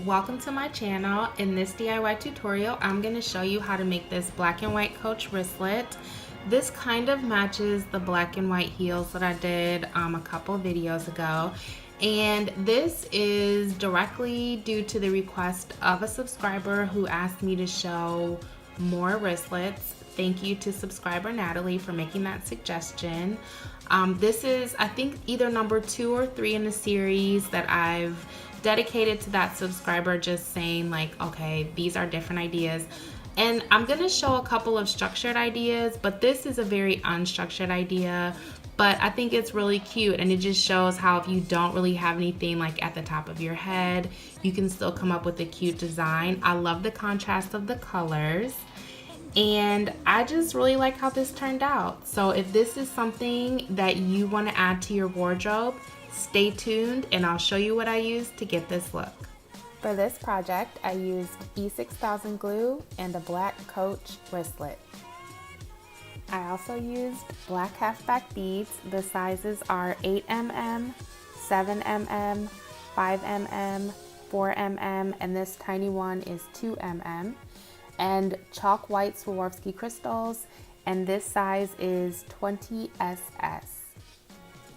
Welcome to my channel. In this DIY tutorial, I'm going to show you how to make this black and white coach wristlet. This kind of matches the black and white heels that I did a couple videos ago. And this is directly due to the request of a subscriber who asked me to show more wristlets. Thank you to subscriber Natalie for making that suggestion. This is, I think, either number 2 or 3 in the series that I've dedicated to that subscriber, just saying like, okay, these are different ideas. And I'm gonna show a couple of structured ideas, but this is a very unstructured idea, but I think it's really cute, and it just shows how if you don't really have anything like at the top of your head, you can still come up with a cute design. I love the contrast of the colors, and I just really like how this turned out. So if this is something that you want to add to your wardrobe, stay tuned and I'll show you what I used to get this look. For this project, I used E6000 glue and a black coach wristlet. I also used black halfback beads. The sizes are 8mm, 7mm, 5mm, 4mm, and this tiny one is 2mm. And chalk white Swarovski crystals, and this size is 20SS.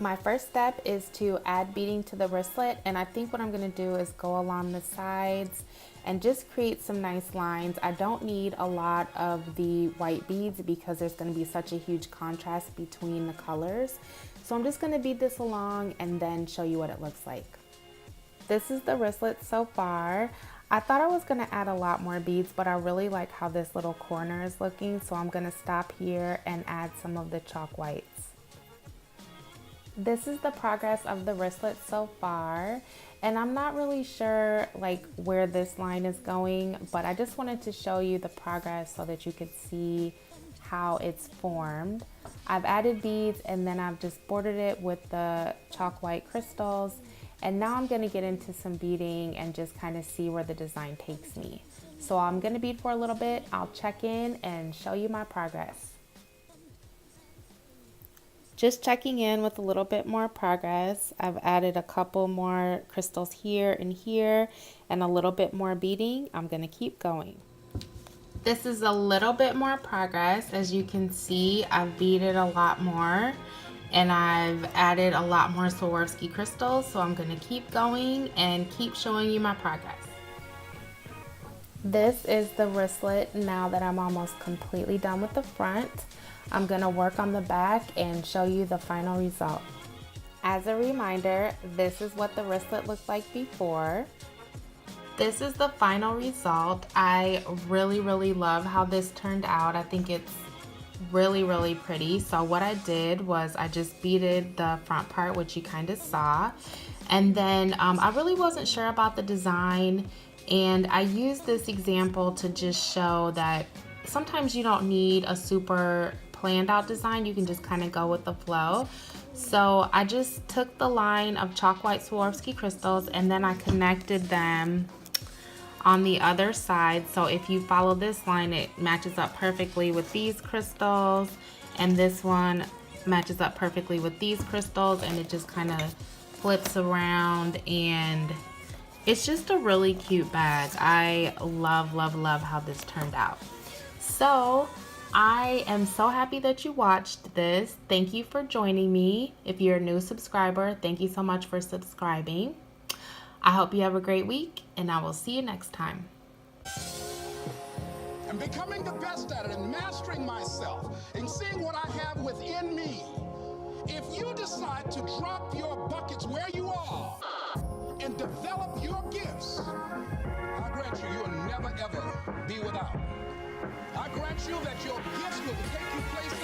My first step is to add beading to the wristlet, and I think what I'm going to do is go along the sides and just create some nice lines. I don't need a lot of the white beads because there's going to be such a huge contrast between the colors. So I'm just going to bead this along and then show you what it looks like. This is the wristlet so far. I thought I was going to add a lot more beads, but I really like how this little corner is looking, so I'm going to stop here and add some of the chalk whites. This is the progress of the wristlet so far, and I'm not really sure like where this line is going, but I just wanted to show you the progress so that you could see how it's formed. I've added beads and then I've just bordered it with the chalk white crystals, and now I'm going to get into some beading and just kind of see where the design takes me. So I'm going to bead for a little bit, I'll check in and show you my progress. Just checking in with a little bit more progress. I've added a couple more crystals here and here and a little bit more beading. I'm going to keep going. This is a little bit more progress. As you can see, I've beaded a lot more and I've added a lot more Swarovski crystals. So I'm going to keep going and keep showing you my progress. This is the wristlet now that I'm almost completely done with the front. I'm going to work on the back and show you the final result. As a reminder, this is what the wristlet looked like before. This is the final result. I really love how this turned out. I think it's really pretty. So what I did was I just beaded the front part, which you kind of saw, and then I really wasn't sure about the design, and I used this example to just show that sometimes you don't need a super planned out design, you can just kind of go with the flow. So I just took the line of chalk white Swarovski crystals and then I connected them on the other side. So if you follow this line, it matches up perfectly with these crystals, and this one matches up perfectly with these crystals, and it just kind of flips around, and it's just a really cute bag. I love how this turned out. So I am so happy that you watched this. Thank you for joining me. If you're a new subscriber, thank you so much for subscribing. I hope you have a great week, and I will see you next time. And becoming the best at it and mastering myself and seeing what I have within me. If you decide to drop your buckets where you are and develop your gifts, I grant you, you'll never ever be without. I grant you that your gifts will take you places